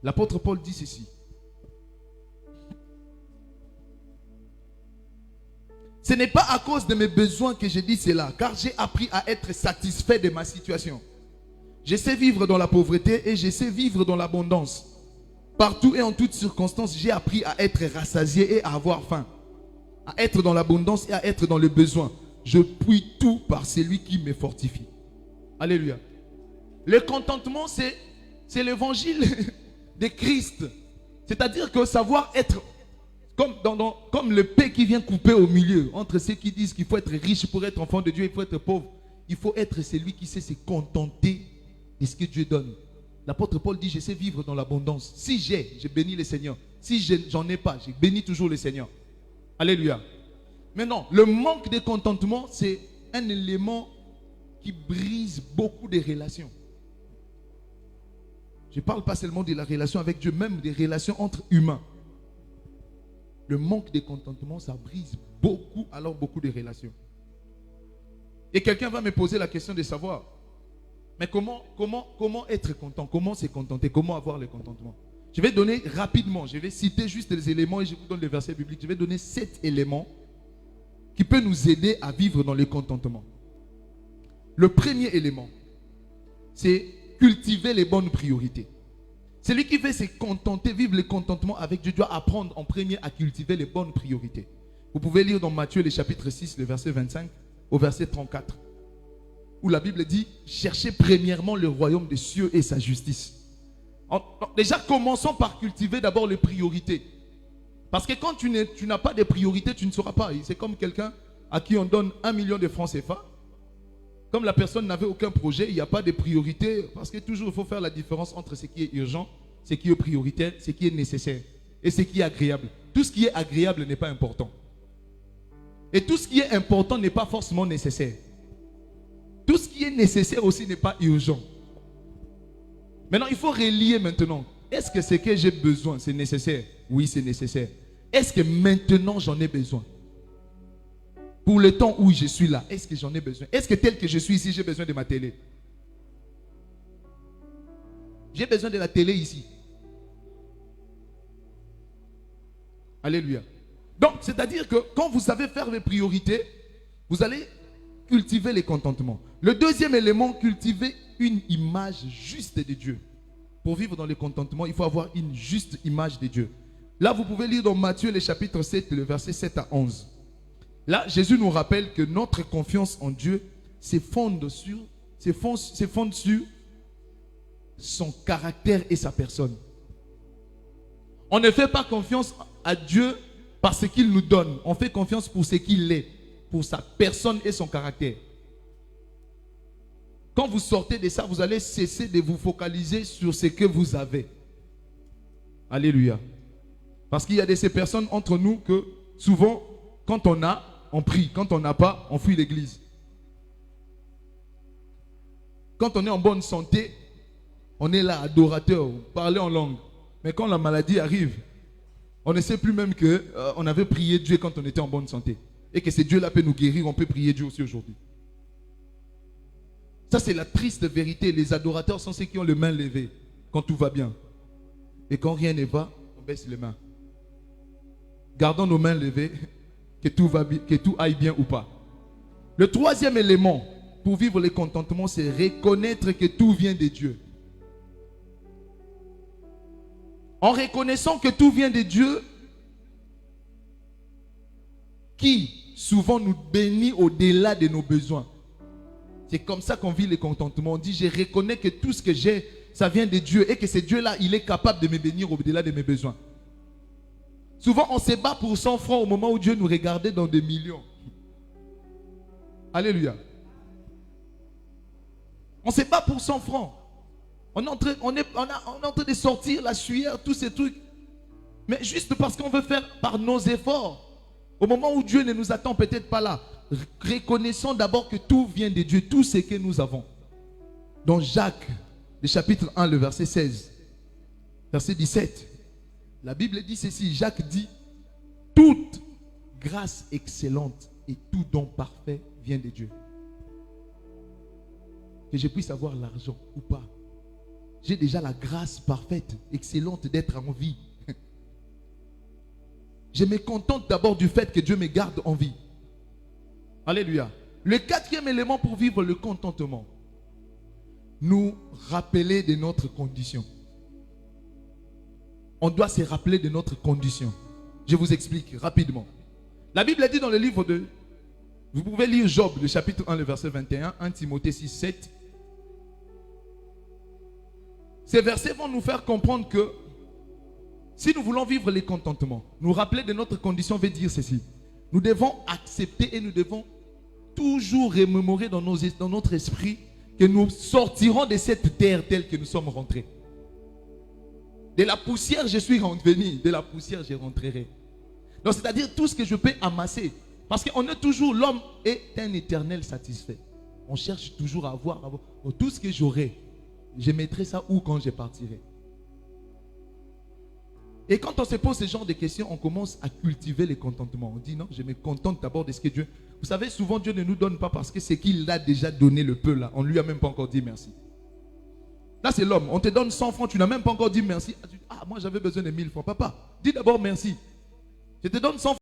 L'apôtre Paul dit ceci. Ce n'est pas à cause de mes besoins que je dis cela, car j'ai appris à être satisfait de ma situation. Je sais vivre dans la pauvreté et je sais vivre dans l'abondance. Partout et en toutes circonstances, j'ai appris à être rassasié et à avoir faim. À être dans l'abondance et à être dans le besoin. Je puis tout par celui qui me fortifie. Alléluia. Le contentement, c'est l'évangile de Christ. C'est-à-dire que savoir être comme le pain qui vient couper au milieu. Entre ceux qui disent qu'il faut être riche pour être enfant de Dieu, il faut être pauvre. Il faut être celui qui sait se contenter de ce que Dieu donne. L'apôtre Paul dit, je sais vivre dans l'abondance. Si j'ai, je bénis le Seigneur. Si j'en ai pas, je bénis toujours le Seigneur. Alléluia. Maintenant, le manque de contentement, c'est un élément qui brise beaucoup de relations. Je ne parle pas seulement de la relation avec Dieu, même des relations entre humains. Le manque de contentement, ça brise beaucoup de relations. Et quelqu'un va me poser la question de savoir, mais comment être content? Comment se contenter? Comment avoir le contentement? Je vais donner rapidement, je vais citer juste les éléments et je vous donne les versets bibliques. Je vais donner 7 éléments qui peuvent nous aider à vivre dans le contentement. Le premier élément, c'est cultiver les bonnes priorités. Celui qui veut se contenter, vivre le contentement avec Dieu, doit apprendre en premier à cultiver les bonnes priorités. Vous pouvez lire dans Matthieu, le chapitre 6, le verset 25 au verset 34, où la Bible dit, cherchez premièrement le royaume des cieux et sa justice. Déjà, commençons par cultiver d'abord les priorités. Parce que quand tu n'as pas de priorités, tu ne sauras pas. C'est comme quelqu'un à qui on donne 1 million de francs CFA. Comme la personne n'avait aucun projet, il n'y a pas de priorité. Parce que toujours, il faut faire la différence entre ce qui est urgent, ce qui est prioritaire, ce qui est nécessaire et ce qui est agréable. Tout ce qui est agréable n'est pas important. Et tout ce qui est important n'est pas forcément nécessaire. Tout ce qui est nécessaire aussi n'est pas urgent. Maintenant, il faut relier maintenant. Est-ce que ce que j'ai besoin, c'est nécessaire? Oui, c'est nécessaire. Est-ce que maintenant j'en ai besoin? Pour le temps où je suis là, est-ce que j'en ai besoin? Est-ce que tel que je suis ici, j'ai besoin de ma télé? J'ai besoin de la télé ici. Alléluia. Donc, c'est-à-dire que quand vous savez faire les priorités, vous allez cultiver les contentements. Le deuxième élément, cultiver une image juste de Dieu. Pour vivre dans le contentement, il faut avoir une juste image de Dieu. Là, vous pouvez lire dans Matthieu, le chapitre 7, le verset 7 à 11. Là, Jésus nous rappelle que notre confiance en Dieu se fonde sur son caractère et sa personne. On ne fait pas confiance à Dieu par ce qu'il nous donne. On fait confiance pour ce qu'il est, pour sa personne et son caractère. Quand vous sortez de ça, vous allez cesser de vous focaliser sur ce que vous avez. Alléluia. Parce qu'il y a de ces personnes entre nous que souvent, quand on a, on prie. Quand on n'a pas, on fuit l'église. Quand on est en bonne santé, on est là, adorateur, parler en langue. Mais quand la maladie arrive, on ne sait plus même qu'on avait prié Dieu quand on était en bonne santé. Et que ce Dieu-là peut nous guérir, on peut prier Dieu aussi aujourd'hui. Ça, c'est la triste vérité. Les adorateurs sont ceux qui ont les mains levées quand tout va bien. Et quand rien ne va, on baisse les mains. Gardons nos mains levées, que tout aille bien ou pas. Le troisième élément pour vivre le contentement, c'est reconnaître que tout vient de Dieu. En reconnaissant que tout vient de Dieu, qui souvent nous bénit au-delà de nos besoins. C'est comme ça qu'on vit le contentement. On dit, je reconnais que tout ce que j'ai, ça vient de Dieu. Et que ce Dieu-là, il est capable de me bénir au-delà de mes besoins. Souvent, on se bat pour 100 francs au moment où Dieu nous regardait dans des millions. Alléluia. On se bat pour 100 francs. On est en train de sortir la sueur, tous ces trucs. Mais juste parce qu'on veut faire par nos efforts. Au moment où Dieu ne nous attend peut-être pas là. Reconnaissons d'abord que tout vient de Dieu, tout ce que nous avons. Dans Jacques, le chapitre 1, le verset 16, verset 17, la Bible dit ceci, Jacques dit, toute grâce excellente et tout don parfait vient de Dieu. Que je puisse avoir l'argent ou pas, J'ai déjà la grâce parfaite, excellente d'être en vie. Je me contente d'abord du fait que Dieu me garde en vie. Alléluia. Le quatrième élément pour vivre le contentement, nous rappeler de notre condition. On doit se rappeler de notre condition. Je vous explique rapidement. La Bible dit dans le livre de... Vous pouvez lire Job, le chapitre 1, le verset 21, 1 Timothée 6, 7. Ces versets vont nous faire comprendre que si nous voulons vivre les contentements, nous rappeler de notre condition veut dire ceci. Nous devons accepter et nous devons toujours remémorer dans notre esprit que nous sortirons de cette terre telle que nous sommes rentrés. De la poussière, je suis revenu. De la poussière, je rentrerai. Donc, c'est-à-dire tout ce que je peux amasser. Parce qu'on est toujours, l'homme est un éternel satisfait. On cherche toujours à avoir tout ce que j'aurai. Je mettrai ça où quand je partirai. Et quand on se pose ce genre de questions, on commence à cultiver les contentements. On dit non, je me contente d'abord de ce que Dieu... Vous savez, souvent Dieu ne nous donne pas parce que c'est qu'il a déjà donné le peu là. On ne lui a même pas encore dit merci. Là c'est l'homme. On te donne 100 francs, tu n'as même pas encore dit merci. Ah, moi j'avais besoin de 1000 francs. Papa, dis d'abord merci. Je te donne 100 francs.